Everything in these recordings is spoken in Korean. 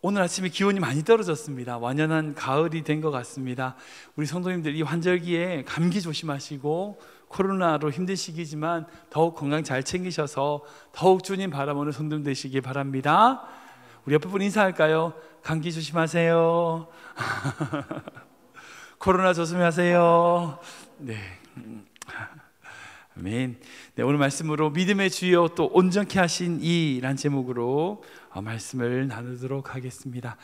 오늘 아침에 기온이 많이 떨어졌습니다. 완연한 가을이 된 것 같습니다. 우리 성도님들 이 환절기에 감기 조심하시고 코로나로 힘든 시기지만 더욱 건강 잘 챙기셔서 더욱 주님 바라보는 성도님 되시기 바랍니다. 우리 옆에 분 인사할까요? 감기 조심하세요. 코로나 조심하세요. 네. 아멘. 네, 오늘 말씀으로 믿음의 주여 또 온전케 하신 이란 제목으로 말씀을 나누도록 하겠습니다.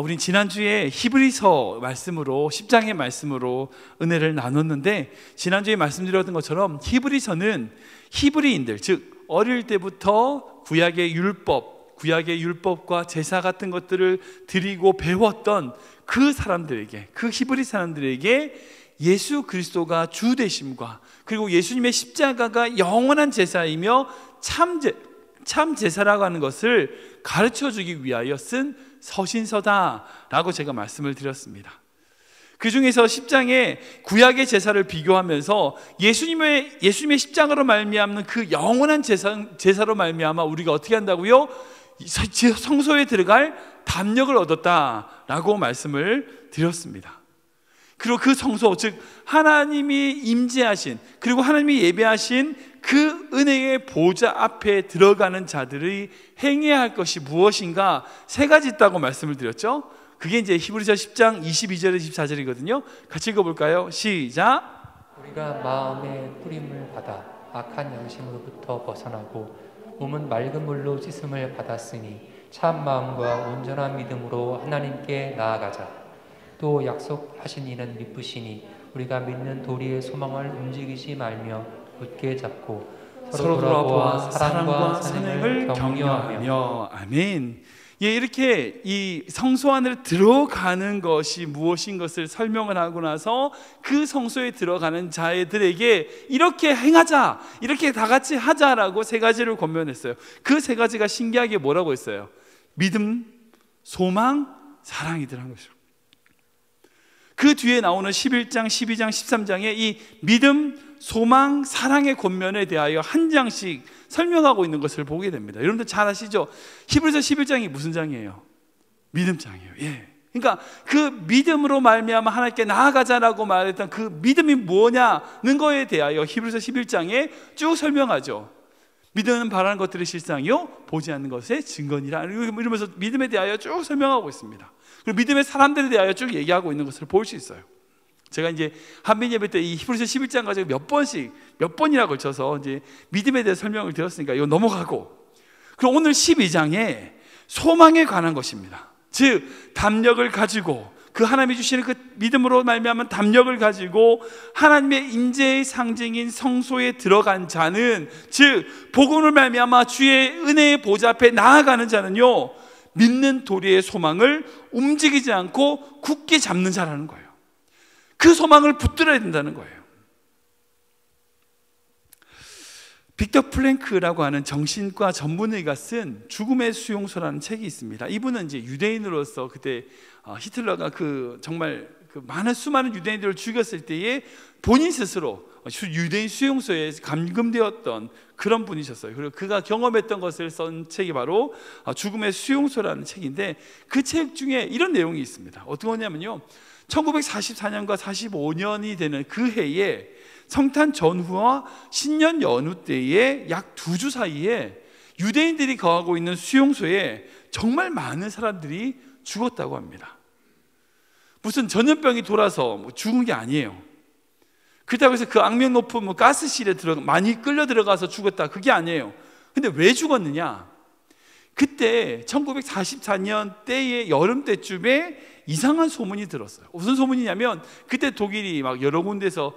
우린 지난주에 히브리서 말씀으로 10장의 말씀으로 은혜를 나눴는데, 지난주에 말씀드렸던 것처럼 히브리서는 히브리인들, 즉 어릴 때부터 구약의 율법과 제사 같은 것들을 드리고 배웠던 그 사람들에게, 그 히브리 사람들에게 예수 그리스도가 주 되심과, 그리고 예수님의 십자가가 영원한 제사이며 참 제사라고 하는 것을 가르쳐 주기 위하여 쓴 서신서다라고 제가 말씀을 드렸습니다. 그 중에서 10장에 구약의 제사를 비교하면서 예수님의 십자가로 말미암는 그 영원한 제사로 말미암아 우리가 어떻게 한다고요? 성소에 들어갈 담력을 얻었다라고 말씀을 드렸습니다. 그리고 그 성소, 즉 하나님이 임재하신, 그리고 하나님이 예배하신 그 은혜의 보좌 앞에 들어가는 자들이 행해야 할 것이 무엇인가 세 가지 있다고 말씀을 드렸죠. 그게 이제 히브리서 10장 22절에 24절이거든요. 같이 읽어볼까요? 시작. 우리가 마음의 뿌림을 받아 악한 양심으로부터 벗어나고 몸은 맑은 물로 씻음을 받았으니 참 마음과 온전한 믿음으로 하나님께 나아가자. 또 약속하신 이는 미쁘시니 우리가 믿는 도리의 소망을 움직이지 말며 굳게 잡고 서로 돌아보아 사랑과 선행을 격려하며. 아멘. 예, 이렇게 이 성소 안으로 들어가는 것이 무엇인 것을 설명을 하고 나서 그 성소에 들어가는 자들에게 이렇게 행하자, 이렇게 다 같이 하자라고 세 가지를 권면했어요. 그 세 가지가 신기하게 뭐라고 했어요? 믿음, 소망, 사랑이더라는 것이죠. 그 뒤에 나오는 11장, 12장, 13장에 이 믿음, 소망, 사랑의 권면에 대하여 한 장씩 설명하고 있는 것을 보게 됩니다. 여러분들 잘 아시죠? 히브리서 11장이 무슨 장이에요? 믿음장이에요. 예. 그러니까 그 믿음으로 말미암아 하나님께 나아가자라고 말했던 그 믿음이 뭐냐는 거에 대하여 히브리서 11장에 쭉 설명하죠. 믿음은 바라는 것들의 실상이요 보지 않는 것의 증거니라, 이러면서 믿음에 대하여 쭉 설명하고 있습니다. 그리고 믿음의 사람들에 대하여 쭉 얘기하고 있는 것을 볼 수 있어요. 제가 이제 한민 예배 때 이 히브리서 11장 가지고 몇 번이나 걸쳐서 이제 믿음에 대해 설명을 드렸으니까 이거 넘어가고, 그럼 오늘 12장에 소망에 관한 것입니다. 즉 담력을 가지고, 그 하나님이 주시는 그 믿음으로 말미암은 담력을 가지고 하나님의 임재의 상징인 성소에 들어간 자는, 즉 복음을 말미암아 주의 은혜의 보좌 앞에 나아가는 자는요, 믿는 도리의 소망을 움직이지 않고 굳게 잡는 자라는 거예요. 그 소망을 붙들어야 된다는 거예요. 빅터 프랭크라고 하는 정신과 전문의가 쓴 죽음의 수용소라는 책이 있습니다. 이분은 이제 유대인으로서 그때 히틀러가 정말 수많은 유대인들을 죽였을 때에 본인 스스로 유대인 수용소에 감금되었던 그런 분이셨어요. 그리고 그가 경험했던 것을 쓴 책이 바로 죽음의 수용소라는 책인데, 그 책 중에 이런 내용이 있습니다. 어떤 거냐면요, 1944년과 45년이 되는 그 해에 성탄 전후와 신년 연후 때에 약 2주 사이에 유대인들이 거하고 있는 수용소에 정말 많은 사람들이 죽었다고 합니다. 무슨 전염병이 돌아서 죽은 게 아니에요. 그렇다고 해서 그 악명 높은 가스실에 많이 끌려 들어가서 죽었다, 그게 아니에요. 근데 왜 죽었느냐? 그때 1944년 때의 여름 때쯤에 이상한 소문이 들었어요. 무슨 소문이냐면, 그때 독일이 막 여러 군데서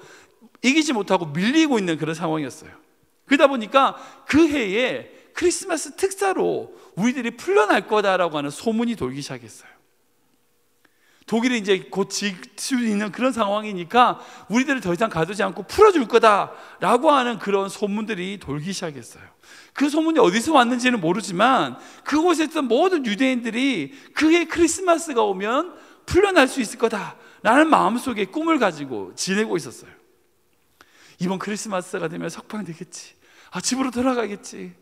이기지 못하고 밀리고 있는 그런 상황이었어요. 그러다 보니까 그 해에 크리스마스 특사로 우리들이 풀려날 거다라고 하는 소문이 돌기 시작했어요. 독일이 이제 곧 질 수 있는 그런 상황이니까 우리들을 더 이상 가두지 않고 풀어줄 거다라고 하는 그런 소문들이 돌기 시작했어요. 그 소문이 어디서 왔는지는 모르지만 그곳에 있던 모든 유대인들이 그해 크리스마스가 오면 풀려날 수 있을 거다라는 마음속에 꿈을 가지고 지내고 있었어요. 이번 크리스마스가 되면 석방되겠지, 집으로 돌아가겠지,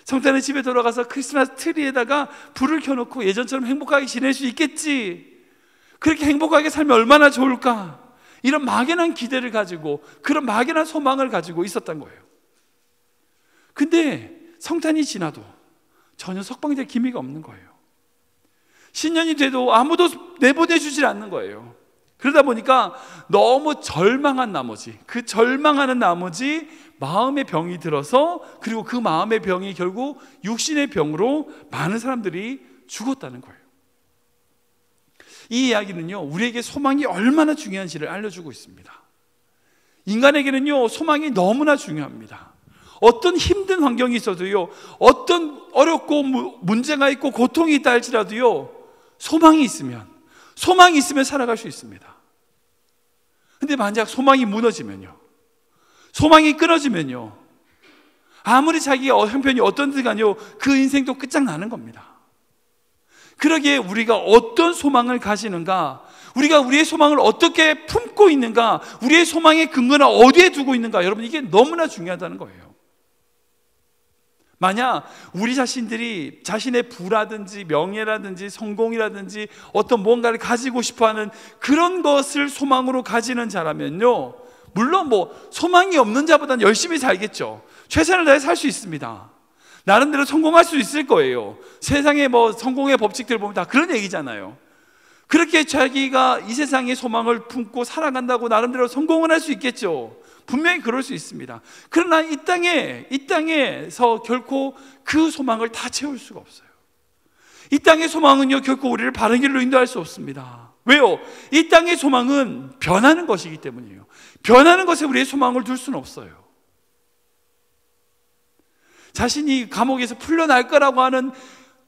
성탄의 집에 돌아가서 크리스마스 트리에다가 불을 켜놓고 예전처럼 행복하게 지낼 수 있겠지, 그렇게 행복하게 살면 얼마나 좋을까, 이런 막연한 기대를 가지고, 그런 막연한 소망을 가지고 있었던 거예요. 근데 성탄이 지나도 전혀 석방될 기미가 없는 거예요. 신년이 돼도 아무도 내보내주질 않는 거예요. 그러다 보니까 너무 절망한 나머지, 그 절망하는 나머지 마음의 병이 들어서, 그리고 그 마음의 병이 결국 육신의 병으로 많은 사람들이 죽었다는 거예요. 이 이야기는요, 우리에게 소망이 얼마나 중요한지를 알려주고 있습니다. 인간에게는요, 소망이 너무나 중요합니다. 어떤 힘든 환경이 있어도요, 어떤 어렵고 문제가 있고 고통이 있다 할지라도요, 소망이 있으면 살아갈 수 있습니다. 근데 만약 소망이 무너지면요, 소망이 끊어지면요, 아무리 자기가 형편이 어떤지 간요, 그 인생도 끝장나는 겁니다. 그러기에 우리가 어떤 소망을 가지는가, 우리가 우리의 소망을 어떻게 품고 있는가, 우리의 소망의 근거는 어디에 두고 있는가, 여러분, 이게 너무나 중요하다는 거예요. 만약 우리 자신들이 자신의 부라든지 명예라든지 성공이라든지 어떤 무언가를 가지고 싶어하는 그런 것을 소망으로 가지는 자라면요, 물론 소망이 없는 자보다는 열심히 살겠죠. 최선을 다해 살 수 있습니다. 나름대로 성공할 수 있을 거예요. 세상의 성공의 법칙들을 보면 다 그런 얘기잖아요. 그렇게 자기가 이 세상의 소망을 품고 살아간다고 나름대로 성공을 할 수 있겠죠. 분명히 그럴 수 있습니다. 그러나 이 땅에서 결코 그 소망을 다 채울 수가 없어요. 이 땅의 소망은요, 결코 우리를 바른 길로 인도할 수 없습니다. 왜요? 이 땅의 소망은 변하는 것이기 때문이에요. 변하는 것에 우리의 소망을 둘 수는 없어요. 자신이 감옥에서 풀려날 거라고 하는,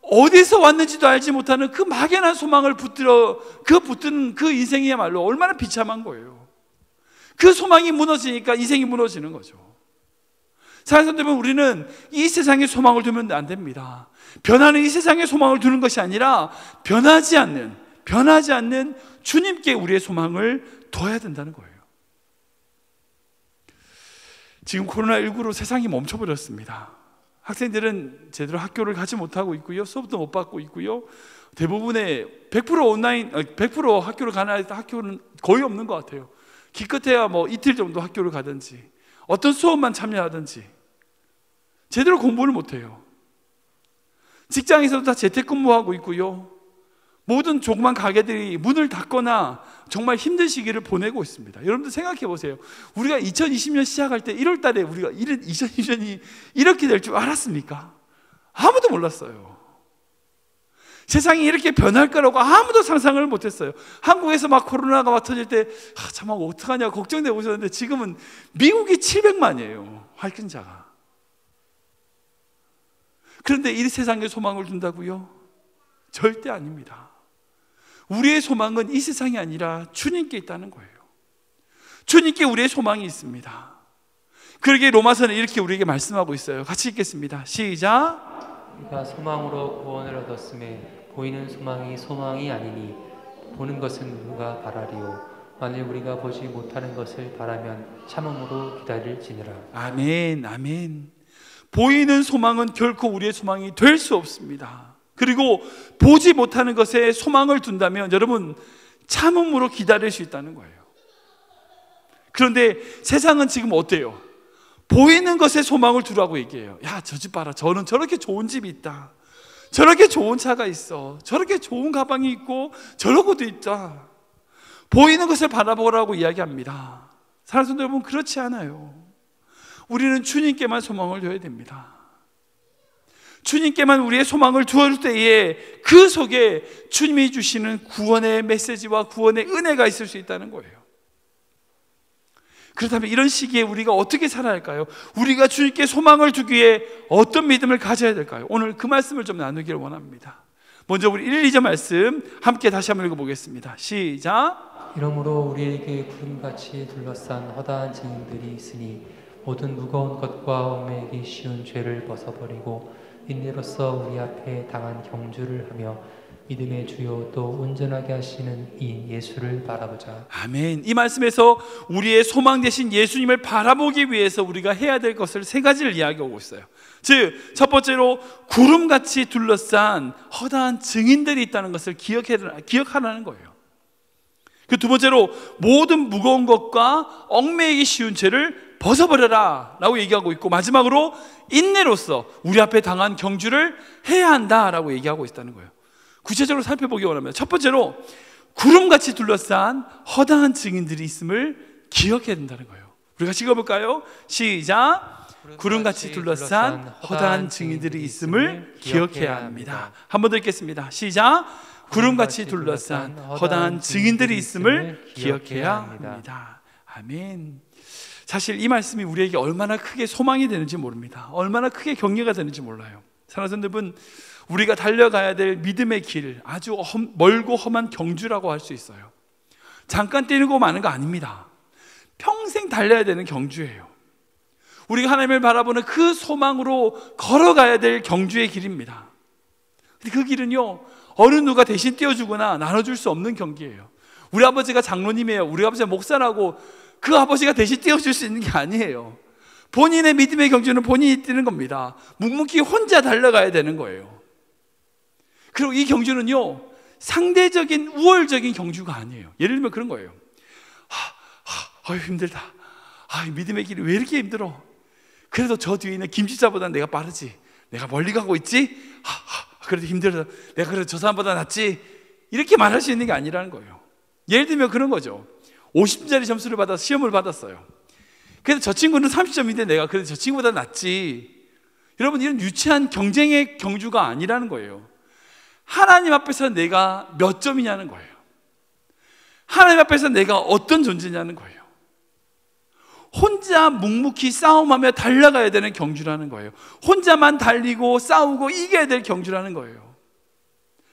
어디서 왔는지도 알지 못하는 그 막연한 소망을 붙드는 그 인생이야말로 얼마나 비참한 거예요. 그 소망이 무너지니까 인생이 무너지는 거죠. 사랑하는 여러분, 우리는 이 세상에 소망을 두면 안 됩니다. 변하는 이 세상에 소망을 두는 것이 아니라 변하지 않는 주님께 우리의 소망을 둬야 된다는 거예요. 지금 코로나19로 세상이 멈춰버렸습니다. 학생들은 제대로 학교를 가지 못하고 있고요, 수업도 못 받고 있고요, 대부분의 100% 온라인, 100% 학교를 가나 해도 학교는 거의 없는 것 같아요. 기껏해야 이틀 정도 학교를 가든지 어떤 수업만 참여하든지 제대로 공부를 못해요. 직장에서도 다 재택근무하고 있고요, 모든 조그만 가게들이 문을 닫거나 정말 힘든 시기를 보내고 있습니다. 여러분들 생각해 보세요. 우리가 2020년 시작할 때 1월 달에 우리가 2020년이 이렇게 될 줄 알았습니까? 아무도 몰랐어요. 세상이 이렇게 변할 거라고 아무도 상상을 못했어요. 한국에서 막 코로나가 터질 때 참 어떡하냐 걱정되고 있었는데, 지금은 미국이 700만이에요 확진자가. 그런데 이 세상에 소망을 둔다고요? 절대 아닙니다. 우리의 소망은 이 세상이 아니라 주님께 있다는 거예요. 주님께 우리의 소망이 있습니다. 그러기에 로마서는 이렇게 우리에게 말씀하고 있어요. 같이 읽겠습니다. 시작. 우리가 소망으로 구원을 얻었음에 보이는 소망이 소망이 아니니 보는 것은 누가 바라리요. 만일 우리가 보지 못하는 것을 바라면 참음으로 기다릴지니라. 아멘, 아멘. 보이는 소망은 결코 우리의 소망이 될 수 없습니다. 그리고 보지 못하는 것에 소망을 둔다면 여러분, 참음으로 기다릴 수 있다는 거예요. 그런데 세상은 지금 어때요? 보이는 것에 소망을 두라고 얘기해요. 야, 저 집 봐라, 저는 저렇게 좋은 집이 있다, 저렇게 좋은 차가 있어, 저렇게 좋은 가방이 있고 저러고도 있다. 보이는 것을 바라보라고 이야기합니다. 사랑하는 성도 여러분, 그렇지 않아요. 우리는 주님께만 소망을 둬야 됩니다. 주님께만 우리의 소망을 두었을 때에 그 속에 주님이 주시는 구원의 메시지와 구원의 은혜가 있을 수 있다는 거예요. 그렇다면 이런 시기에 우리가 어떻게 살아야 할까요? 우리가 주님께 소망을 두기에 어떤 믿음을 가져야 될까요? 오늘 그 말씀을 좀 나누기를 원합니다. 먼저 우리 1, 2절 말씀 함께 다시 한번 읽어보겠습니다. 시작. 이러므로 우리에게 구름같이 둘러싼 허다한 증인들이 있으니 모든 무거운 것과 얽매이기 쉬운 죄를 벗어버리고 인내로서 우리 앞에 당한 경주를 하며 믿음의 주요 또 온전하게 하시는 이 예수를 바라보자. 아멘. 이 말씀에서 우리의 소망 되신 예수님을 바라보기 위해서 우리가 해야 될 것을 세 가지를 이야기하고 있어요. 즉, 첫 번째로 구름같이 둘러싼 허다한 증인들이 있다는 것을 기억하라는 거예요. 그 두 번째로 모든 무거운 것과 얽매이기 쉬운 죄를 벗어버려라 라고 얘기하고 있고, 마지막으로 인내로서 우리 앞에 당한 경주를 해야 한다라고 얘기하고 있다는 거예요. 구체적으로 살펴보기 원합니다. 첫 번째로 구름같이 둘러싼 허다한 증인들이 있음을 기억해야 된다는 거예요. 우리가 읽어볼까요? 시작. 구름같이 둘러싼 허다한 증인들이 있음을 기억해야 합니다. 한 번 더 읽겠습니다. 시작. 구름같이 둘러싼 허다한 증인들이 있음을 기억해야 합니다. 아멘. 사실 이 말씀이 우리에게 얼마나 크게 소망이 되는지 모릅니다. 얼마나 크게 격려가 되는지 몰라요. 사랑하는 여러분, 우리가 달려가야 될 믿음의 길, 아주 멀고 험한 경주라고 할 수 있어요. 잠깐 뛰고 마는 거 아닙니다. 평생 달려야 되는 경주예요. 우리가 하나님을 바라보는 그 소망으로 걸어가야 될 경주의 길입니다. 근데 그 길은요, 어느 누가 대신 띄워주거나 나눠줄 수 없는 경기예요. 우리 아버지가 장로님이에요. 우리 아버지가 목사라고 그 아버지가 대신 띄워줄 수 있는 게 아니에요. 본인의 믿음의 경주는 본인이 뛰는 겁니다. 묵묵히 혼자 달려가야 되는 거예요. 그리고 이 경주는요, 상대적인 우월적인 경주가 아니에요. 예를 들면 그런 거예요. 힘들다. 믿음의 길이 왜 이렇게 힘들어? 그래도 저 뒤에 있는 김지자보다 내가 빠르지. 내가 멀리 가고 있지? 그래도 힘들어. 내가 그래도 저 사람보다 낫지. 이렇게 말할 수 있는 게 아니라는 거예요. 예를 들면 그런 거죠. 50점짜리 점수를 받아서 시험을 받았어요. 그래서 저 친구는 30점인데 내가 그래도 저 친구보다 낫지. 여러분, 이런 유치한 경쟁의 경주가 아니라는 거예요. 하나님 앞에서 내가 몇 점이냐는 거예요. 하나님 앞에서 내가 어떤 존재냐는 거예요. 혼자 묵묵히 싸움하며 달려가야 되는 경주라는 거예요. 혼자만 달리고 싸우고 이겨야 될 경주라는 거예요.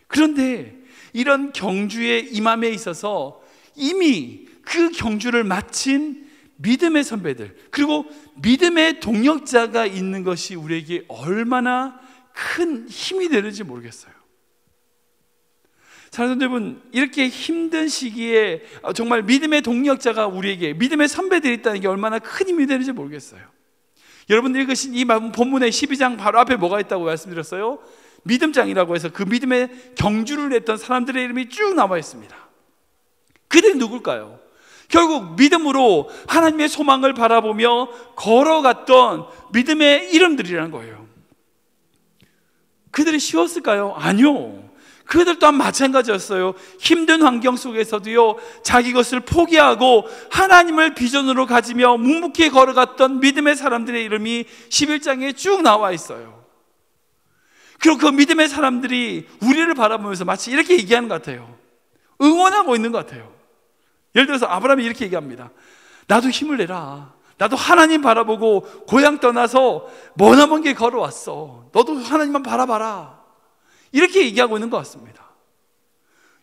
그런데 이런 경주의 임함에 있어서 이미 그 경주를 마친 믿음의 선배들, 그리고 믿음의 동역자가 있는 것이 우리에게 얼마나 큰 힘이 되는지 모르겠어요. 사랑하는 여러분, 이렇게 힘든 시기에 정말 믿음의 동력자가 우리에게, 믿음의 선배들이 있다는 게 얼마나 큰 힘이 되는지 모르겠어요. 여러분 읽으신 이 본문의 12장 바로 앞에 뭐가 있다고 말씀드렸어요? 믿음장이라고 해서 그 믿음의 경주를 했던 사람들의 이름이 쭉 나와 있습니다. 그들이 누굴까요? 결국 믿음으로 하나님의 소망을 바라보며 걸어갔던 믿음의 이름들이라는 거예요. 그들이 쉬웠을까요? 아니요. 그들 또한 마찬가지였어요. 힘든 환경 속에서도요, 자기 것을 포기하고 하나님을 비전으로 가지며 묵묵히 걸어갔던 믿음의 사람들의 이름이 11장에 쭉 나와 있어요. 그리고 그 믿음의 사람들이 우리를 바라보면서 마치 이렇게 얘기하는 것 같아요. 응원하고 있는 것 같아요. 예를 들어서 아브라함이 이렇게 얘기합니다. 나도 힘을 내라. 나도 하나님 바라보고 고향 떠나서 머나먼 길 걸어왔어. 너도 하나님만 바라봐라. 이렇게 얘기하고 있는 것 같습니다.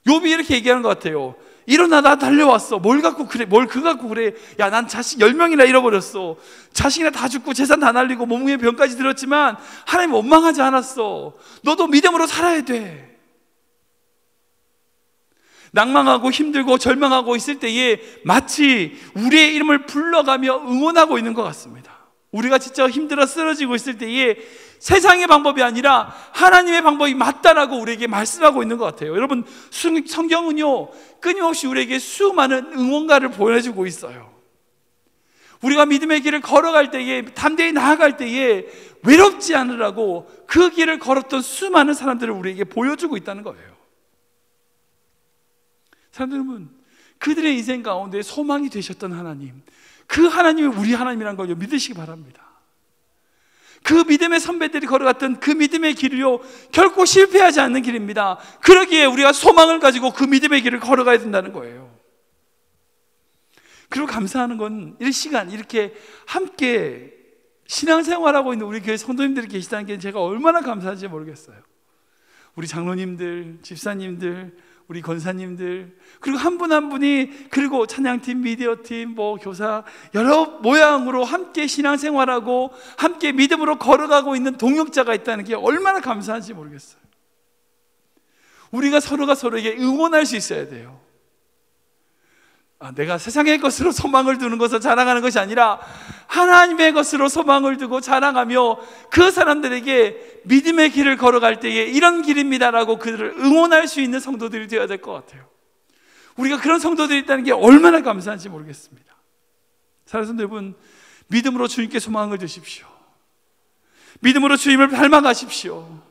욥이 이렇게 얘기하는 것 같아요. 일어나, 나 달려왔어. 뭘 갖고 그래? 뭘 그 갖고 그래? 야, 난 자식 10명이나 잃어버렸어. 자식이나 다 죽고 재산 다 날리고 몸무게 병까지 들었지만 하나님 원망하지 않았어. 너도 믿음으로 살아야 돼. 낭망하고 힘들고 절망하고 있을 때에 마치 우리의 이름을 불러가며 응원하고 있는 것 같습니다. 우리가 진짜 힘들어 쓰러지고 있을 때에 세상의 방법이 아니라 하나님의 방법이 맞다라고 우리에게 말씀하고 있는 것 같아요. 여러분, 성경은요, 끊임없이 우리에게 수많은 응원가를 보내주고 있어요. 우리가 믿음의 길을 걸어갈 때에, 담대히 나아갈 때에 외롭지 않으라고 그 길을 걸었던 수많은 사람들을 우리에게 보여주고 있다는 거예요. 사람들 여러분, 그들의 인생 가운데 소망이 되셨던 하나님, 그 하나님이 우리 하나님이라는 걸 믿으시기 바랍니다. 그 믿음의 선배들이 걸어갔던 그 믿음의 길이요, 결코 실패하지 않는 길입니다. 그러기에 우리가 소망을 가지고 그 믿음의 길을 걸어가야 된다는 거예요. 그리고 감사하는 건 이 시간 이렇게 함께 신앙생활하고 있는 우리 교회 성도님들이 계시다는 게 제가 얼마나 감사한지 모르겠어요. 우리 장로님들, 집사님들, 우리 권사님들, 그리고 한 분 한 분이, 그리고 찬양팀, 미디어팀, 교사 여러 모양으로 함께 신앙생활하고 함께 믿음으로 걸어가고 있는 동역자가 있다는 게 얼마나 감사한지 모르겠어요. 우리가 서로가 서로에게 응원할 수 있어야 돼요. 내가 세상의 것으로 소망을 두는 것을 자랑하는 것이 아니라 하나님의 것으로 소망을 두고 자랑하며 그 사람들에게 믿음의 길을 걸어갈 때에 이런 길입니다라고 그들을 응원할 수 있는 성도들이 되어야 될 것 같아요. 우리가 그런 성도들이 있다는 게 얼마나 감사한지 모르겠습니다. 사랑하는 여러분, 믿음으로 주님께 소망을 두십시오. 믿음으로 주님을 닮아가십시오.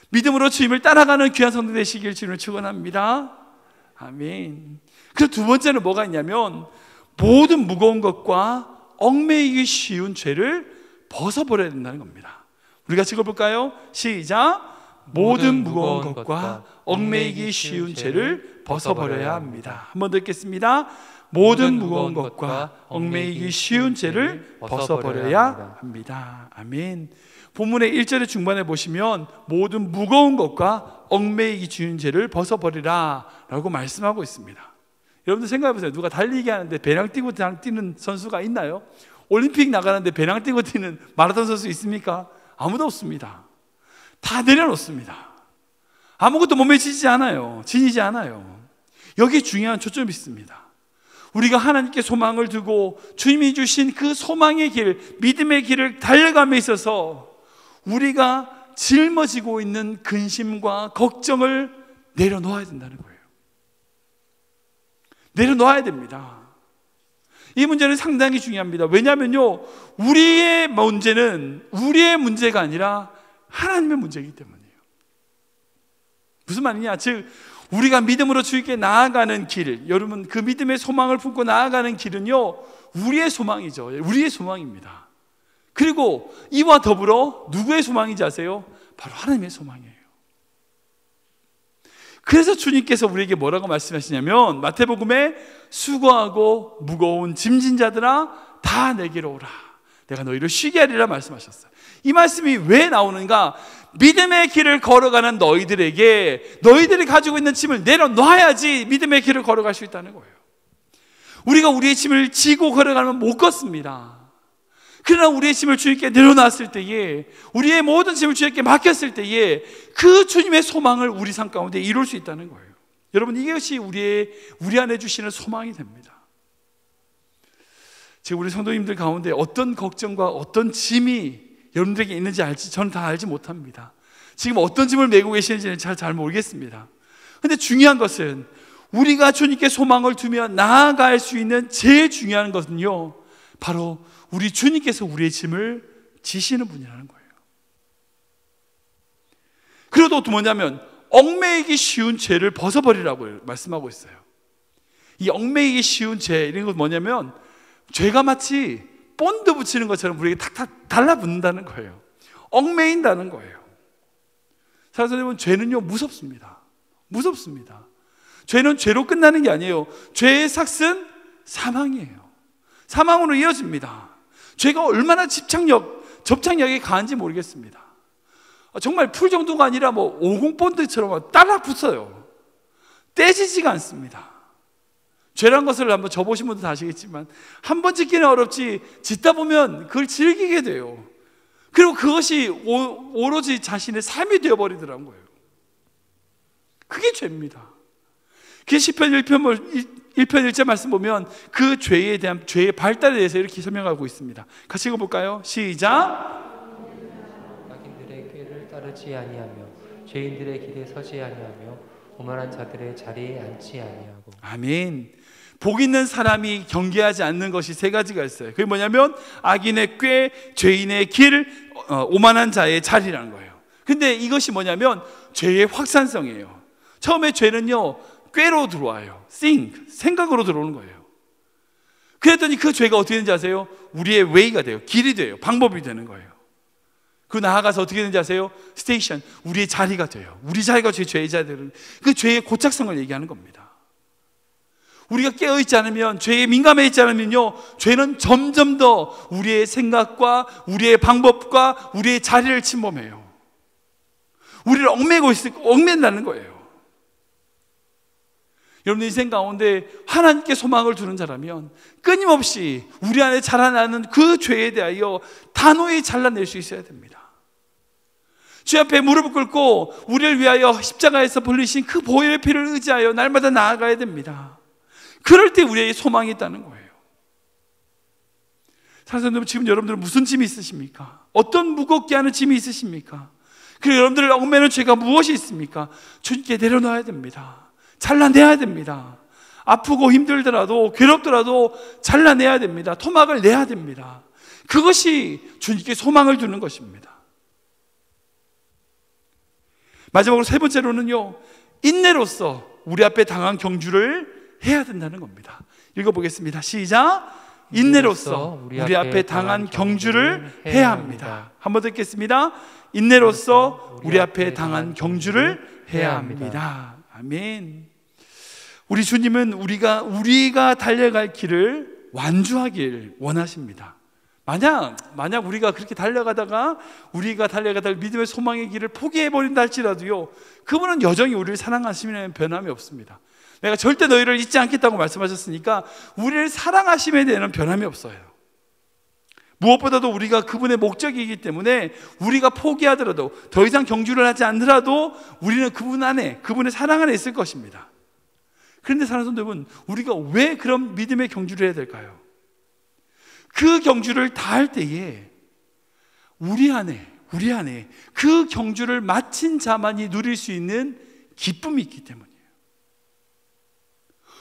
믿음으로 주님을 따라가는 귀한 성도 되시길 주님을 축원합니다. 아멘. 그리고 두 번째는 뭐가 있냐면 모든 무거운 것과 얽매이기 쉬운 죄를 벗어버려야 된다는 겁니다. 우리가 읽어볼까요? 시작. 모든 무거운 것과 얽매이기 쉬운 죄를 벗어버려야 합니다. 한 번 더 읽겠습니다. 모든 무거운 것과 얽매이기 쉬운 죄를 벗어버려야 합니다. 아멘. 본문의 1절의 중반에 보시면 모든 무거운 것과 얽매이기 쉬운 죄를 벗어버리라 라고 말씀하고 있습니다. 여러분들 생각해보세요. 누가 달리기 하는데 배낭 띄고 뛰는 선수가 있나요? 올림픽 나가는데 배낭 띄고 뛰는 마라톤 선수 있습니까? 아무도 없습니다. 다 내려놓습니다. 아무것도 몸에 지니지 않아요. 여기에 중요한 초점이 있습니다. 우리가 하나님께 소망을 두고 주님이 주신 그 소망의 길, 믿음의 길을 달려감에 있어서 우리가 짊어지고 있는 근심과 걱정을 내려놓아야 된다는 거예요. 내려놓아야 됩니다. 이 문제는 상당히 중요합니다. 왜냐하면요, 우리의 문제는 우리의 문제가 아니라 하나님의 문제이기 때문이에요. 무슨 말이냐? 즉 우리가 믿음으로 주님께 나아가는 길, 여러분 그 믿음의 소망을 품고 나아가는 길은요 우리의 소망이죠. 우리의 소망입니다. 그리고 이와 더불어 누구의 소망인지 아세요? 바로 하나님의 소망이에요. 그래서 주님께서 우리에게 뭐라고 말씀하시냐면 마태복음에 수고하고 무거운 짐진 자들아 다 내게로 오라, 내가 너희를 쉬게 하리라 말씀하셨어요. 이 말씀이 왜 나오는가? 믿음의 길을 걸어가는 너희들에게 너희들이 가지고 있는 짐을 내려놔야지 믿음의 길을 걸어갈 수 있다는 거예요. 우리가 우리의 짐을 지고 걸어가면 못 걷습니다. 그러나 우리의 짐을 주님께 내려놨을 때에, 우리의 모든 짐을 주님께 맡겼을 때에 그 주님의 소망을 우리 삶 가운데 이룰 수 있다는 거예요. 여러분, 이것이 우리 안에 주시는 소망이 됩니다. 지금 우리 성도님들 가운데 어떤 걱정과 어떤 짐이 여러분들에게 있는지 저는 다 알지 못합니다. 지금 어떤 짐을 메고 계시는지는 잘 모르겠습니다. 그런데 중요한 것은 우리가 주님께 소망을 두며 나아갈 수 있는 제일 중요한 것은요 바로 우리 주님께서 우리의 짐을 지시는 분이라는 거예요. 그리고 또 뭐냐면 얽매이기 쉬운 죄를 벗어버리라고 말씀하고 있어요. 이 얽매이기 쉬운 죄, 이런 건 뭐냐면 죄가 마치 본드 붙이는 것처럼 우리에게 탁탁 달라붙는다는 거예요. 얽매인다는 거예요. 사실 여러분, 죄는요 무섭습니다. 무섭습니다. 죄는 죄로 끝나는 게 아니에요. 죄의 삭은 사망이에요. 사망으로 이어집니다. 죄가 얼마나 접착력이 강한지 모르겠습니다. 정말 풀 정도가 아니라 50 본드처럼 따라 붙어요. 떼지지가 않습니다. 죄란 것을 한번 져보신 분도 다 아시겠지만 한 번 짓기는 어렵지 짓다 보면 그걸 즐기게 돼요. 그리고 그것이 오로지 자신의 삶이 되어버리더라는 거예요. 그게 죄입니다. 그 시편 1편 1절 말씀 보면 그 죄에 대한 죄의 발달에 대해서 이렇게 설명하고 있습니다. 같이 읽어볼까요? 시작. 악인들의 꾀를 따르지 아니하며 죄인들의 길에 서지 아니하며 오만한 자들의 자리에 앉지 아니하고. 아멘. 복 있는 사람이 경계하지 않는 것이 세 가지가 있어요. 그게 뭐냐면 악인의 꾀, 죄인의 길, 오만한 자의 자리라는 거예요. 근데 이것이 뭐냐면 죄의 확산성이에요. 처음에 죄는요 꾀로 들어와요. 생각으로 들어오는 거예요. 그랬더니 그 죄가 어떻게 되는지 아세요? 우리의 웨이가 돼요. 길이 돼요. 방법이 되는 거예요. 그 나아가서 어떻게 되는지 아세요? 스테이션, 우리의 자리가 돼요. 우리 자리가 죄의 자리는 그 죄의 고착성을 얘기하는 겁니다. 우리가 깨어있지 않으면, 죄에 민감해 있지 않으면요 죄는 점점 더 우리의 생각과 우리의 방법과 우리의 자리를 침범해요. 우리를 얽맨다는 거예요. 여러분 인생 가운데 하나님께 소망을 두는 자라면 끊임없이 우리 안에 자라나는 그 죄에 대하여 단호히 잘라낼 수 있어야 됩니다. 주 앞에 무릎을 꿇고 우리를 위하여 십자가에서 흘리신 그 보혈의 피를 의지하여 날마다 나아가야 됩니다. 그럴 때 우리의 소망이 있다는 거예요. 사랑하는 지금 여러분들은 무슨 짐이 있으십니까? 어떤 무겁게 하는 짐이 있으십니까? 그리고 여러분들을 얽매는 죄가 무엇이 있습니까? 주님께 내려놔야 됩니다. 잘라내야 됩니다. 아프고 힘들더라도 괴롭더라도 잘라내야 됩니다. 토막을 내야 됩니다. 그것이 주님께 소망을 두는 것입니다. 마지막으로 세 번째로는요, 인내로서 우리 앞에 당한 경주를 해야 된다는 겁니다. 읽어보겠습니다. 시작. 인내로서 우리 앞에 당한 경주를 해야 합니다. 한번 듣겠습니다. 인내로서 우리 앞에 당한 경주를 해야 합니다. 아멘. 우리 주님은 우리가 달려갈 길을 완주하길 원하십니다. 만약 우리가 그렇게 달려가다가 믿음의 소망의 길을 포기해버린다 할지라도요, 그분은 여전히 우리를 사랑하시면 변함이 없습니다. 내가 절대 너희를 잊지 않겠다고 말씀하셨으니까 우리를 사랑하심에 대해서는 변함이 없어요. 무엇보다도 우리가 그분의 목적이기 때문에 우리가 포기하더라도, 더 이상 경주를 하지 않더라도 우리는 그분 안에, 그분의 사랑 안에 있을 것입니다. 그런데 사랑하는 여러분, 우리가 왜 그런 믿음의 경주를 해야 될까요? 그 경주를 다 할 때에 우리 안에 그 경주를 마친 자만이 누릴 수 있는 기쁨이 있기 때문이에요.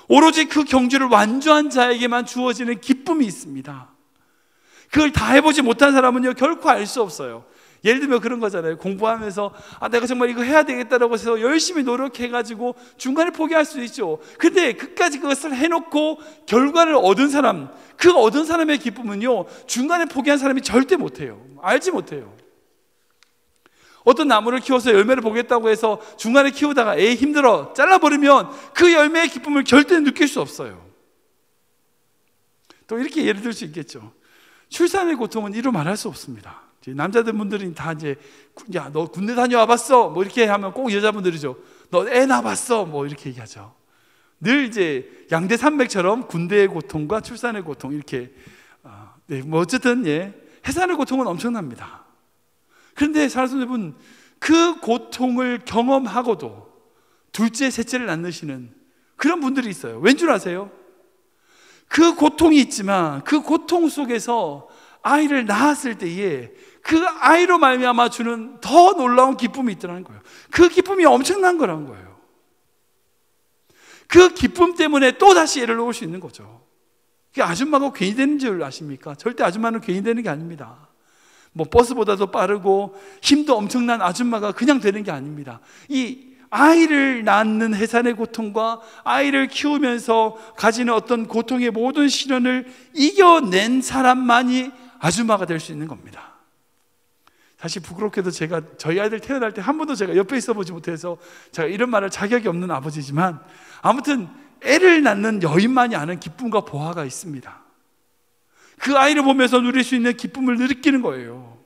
오로지 그 경주를 완주한 자에게만 주어지는 기쁨이 있습니다. 그걸 다 해보지 못한 사람은요, 결코 알 수 없어요. 예를 들면 그런 거잖아요. 공부하면서 내가 정말 이거 해야 되겠다라고 해서 열심히 노력해가지고 중간에 포기할 수도 있죠. 근데 끝까지 그것을 해놓고 결과를 얻은 사람, 그 얻은 사람의 기쁨은요, 중간에 포기한 사람이 절대 못해요. 알지 못해요. 어떤 나무를 키워서 열매를 보겠다고 해서 중간에 키우다가 에이 힘들어 잘라버리면 그 열매의 기쁨을 절대 느낄 수 없어요. 또 이렇게 예를 들 수 있겠죠. 출산의 고통은 이루 말할 수 없습니다. 남자들 분들은 다 이제, 야, 너 군대 다녀와 봤어? 뭐 이렇게 하면 꼭 여자분들이죠. 너 애 낳아봤어? 뭐 이렇게 얘기하죠. 늘 이제 양대산맥처럼 군대의 고통과 출산의 고통, 이렇게, 뭐 어쨌든, 해산의 고통은 엄청납니다. 그런데 사랑하는 여러분, 그 고통을 경험하고도 둘째, 셋째를 낳으시는 그런 분들이 있어요. 왠 줄 아세요? 그 고통이 있지만 그 고통 속에서 아이를 낳았을 때에 그 아이로 말미암아 주는 더 놀라운 기쁨이 있더라는 거예요. 그 기쁨이 엄청난 거라는 거예요. 그 기쁨 때문에 또다시 애를 놓을 수 있는 거죠. 그게 아줌마가 괜히 되는 줄 아십니까? 절대 아줌마는 괜히 되는 게 아닙니다. 뭐 버스보다도 빠르고 힘도 엄청난 아줌마가 그냥 되는 게 아닙니다. 이 아이를 낳는 해산의 고통과 아이를 키우면서 가지는 어떤 고통의 모든 시련을 이겨낸 사람만이 아줌마가 될 수 있는 겁니다. 사실 부끄럽게도 제가 저희 아이들 태어날 때 한 번도 제가 옆에 있어 보지 못해서 제가 이런 말할 자격이 없는 아버지지만, 아무튼 애를 낳는 여인만이 아는 기쁨과 보화가 있습니다. 그 아이를 보면서 누릴 수 있는 기쁨을 느끼는 거예요.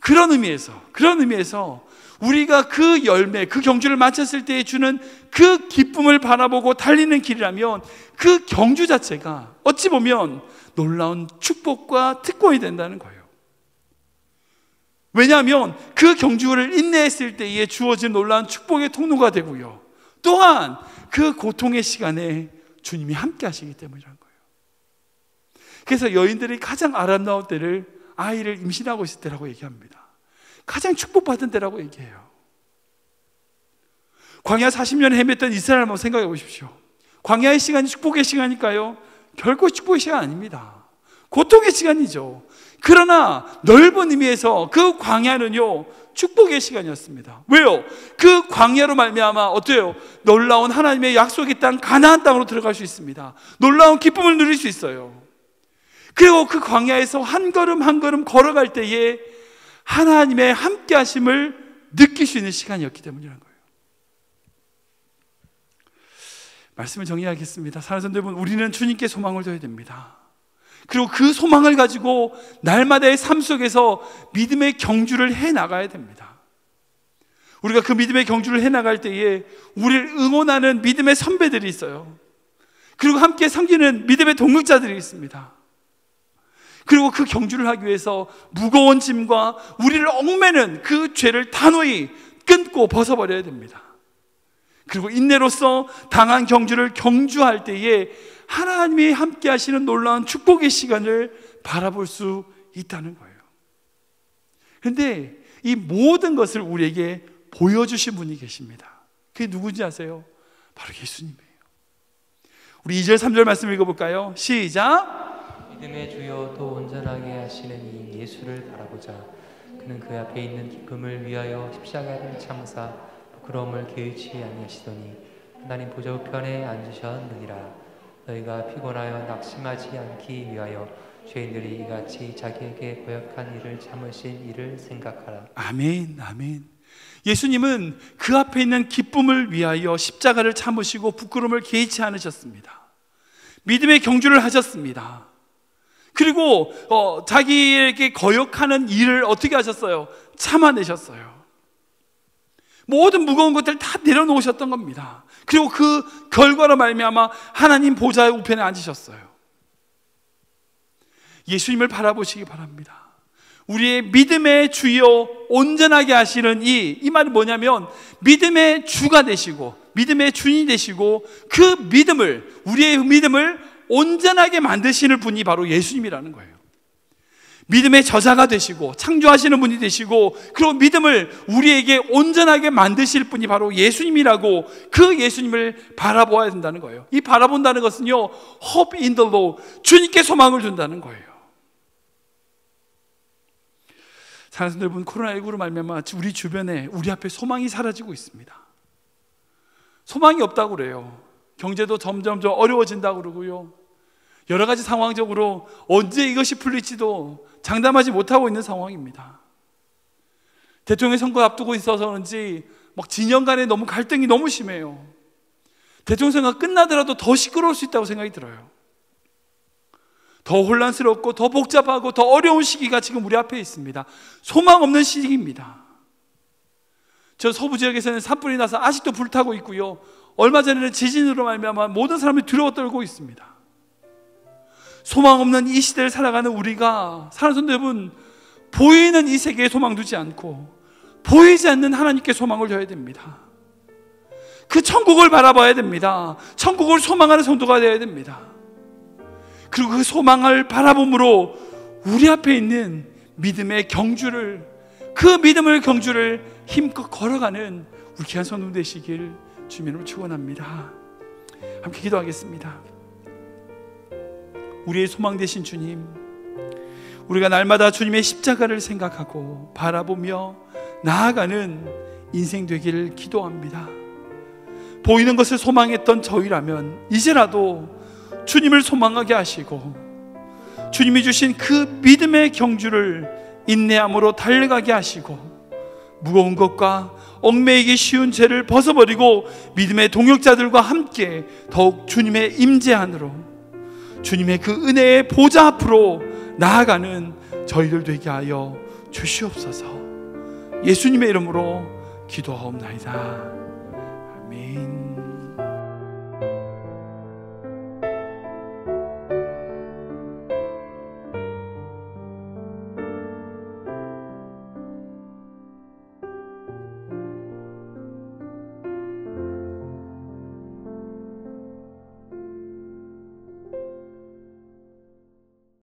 그런 의미에서 우리가 그 열매, 그 경주를 마쳤을 때 주는 그 기쁨을 바라보고 달리는 길이라면 그 경주 자체가 어찌 보면 놀라운 축복과 특권이 된다는 거예요. 왜냐하면 그 경주를 인내했을 때에 주어진 놀라운 축복의 통로가 되고요, 또한 그 고통의 시간에 주님이 함께 하시기 때문이라는 거예요. 그래서 여인들이 가장 아름다운 때를 아이를 임신하고 있을 때라고 얘기합니다. 가장 축복받은 때라고 얘기해요. 광야 40년 헤맸던 이스라엘 한번 생각해 보십시오. 광야의 시간이 축복의 시간일까요? 결코 축복의 시간 아닙니다. 고통의 시간이죠. 그러나 넓은 의미에서 그 광야는요, 축복의 시간이었습니다. 왜요? 그 광야로 말미암아 어때요? 놀라운 하나님의 약속의 땅 가나안 땅으로 들어갈 수 있습니다. 놀라운 기쁨을 누릴 수 있어요. 그리고 그 광야에서 한 걸음 한 걸음 걸어갈 때에 하나님의 함께 하심을 느낄 수 있는 시간이었기 때문이라는 거예요. 말씀을 정리하겠습니다. 사랑하는 여러분, 우리는 주님께 소망을 둬야 됩니다. 그리고 그 소망을 가지고 날마다의 삶 속에서 믿음의 경주를 해나가야 됩니다. 우리가 그 믿음의 경주를 해나갈 때에 우리를 응원하는 믿음의 선배들이 있어요. 그리고 함께 섬기는 믿음의 동역자들이 있습니다. 그리고 그 경주를 하기 위해서 무거운 짐과 우리를 얽매는 그 죄를 단호히 끊고 벗어버려야 됩니다. 그리고 인내로서 당한 경주를 경주할 때에 하나님이 함께 하시는 놀라운 축복의 시간을 바라볼 수 있다는 거예요. 그런데 이 모든 것을 우리에게 보여주신 분이 계십니다. 그게 누군지 아세요? 바로 예수님이에요. 우리 2절 3절 말씀 읽어볼까요? 시작. 믿음의 주여 또 온전하게 하시는 이 예수를 바라보자. 그는 그 앞에 있는 기쁨을 위하여 십자가를 참사 부끄러움을 개의치 아니하시더니 하나님 보좌 우편에 앉으셨느니라. 너희가 피곤하여 낙심하지 않기 위하여 죄인들이 이같이 자기에게 고역한 일을 참으신 일을 생각하라. 아멘, 아멘. 예수님은 그 앞에 있는 기쁨을 위하여 십자가를 참으시고 부끄러움을 개의치 않으셨습니다. 믿음의 경주를 하셨습니다. 그리고 자기에게 거역하는 일을 어떻게 하셨어요? 참아내셨어요. 모든 무거운 것들 다 내려놓으셨던 겁니다. 그리고 그 결과로 말미암아 하나님 보좌의 우편에 앉으셨어요. 예수님을 바라보시기 바랍니다. 우리의 믿음의 주여 온전하게 하시는 이 말은 뭐냐면 믿음의 주가 되시고 믿음의 주인이 되시고 그 믿음을, 우리의 믿음을 온전하게 만드시는 분이 바로 예수님이라는 거예요. 믿음의 저자가 되시고 창조하시는 분이 되시고 그리고 믿음을 우리에게 온전하게 만드실 분이 바로 예수님이라고, 그 예수님을 바라보아야 된다는 거예요. 이 바라본다는 것은요, hope in the Lord, 주님께 소망을 둔다는 거예요. 사랑하는 여러분, 코로나19로 말미암아 우리 주변에 우리 앞에 소망이 사라지고 있습니다. 소망이 없다고 그래요. 경제도 점점 어려워진다고 그러고요, 여러 가지 상황적으로 언제 이것이 풀릴지도 장담하지 못하고 있는 상황입니다. 대통령 선거 앞두고 있어서 그런지 막 진영 간에 너무 갈등이 너무 심해요. 대통령 선거가 끝나더라도 더 시끄러울 수 있다고 생각이 들어요. 더 혼란스럽고 더 복잡하고 더 어려운 시기가 지금 우리 앞에 있습니다. 소망 없는 시기입니다. 저 서부 지역에서는 산불이 나서 아직도 불타고 있고요, 얼마 전에는 지진으로 말미암아 모든 사람이 두려워 떨고 있습니다. 소망 없는 이 시대를 살아가는 우리가, 사랑하는 여러분, 보이는 이 세계에 소망 두지 않고 보이지 않는 하나님께 소망을 둬야 됩니다. 그 천국을 바라봐야 됩니다. 천국을 소망하는 성도가 되어야 됩니다. 그리고 그 소망을 바라봄으로 우리 앞에 있는 믿음의 경주를, 그 믿음의 경주를 힘껏 걸어가는 우리 귀한 성도 되시길 주님으로 축원합니다. 함께 기도하겠습니다. 우리의 소망 되신 주님, 우리가 날마다 주님의 십자가를 생각하고 바라보며 나아가는 인생 되기를 기도합니다. 보이는 것을 소망했던 저희라면 이제라도 주님을 소망하게 하시고 주님이 주신 그 믿음의 경주를 인내함으로 달려가게 하시고 무거운 것과 얽매이기 쉬운 죄를 벗어버리고 믿음의 동역자들과 함께 더욱 주님의 임재 안으로, 주님의 그 은혜의 보좌 앞으로 나아가는 저희들 되게 하여 주시옵소서. 예수님의 이름으로 기도하옵나이다. 아멘.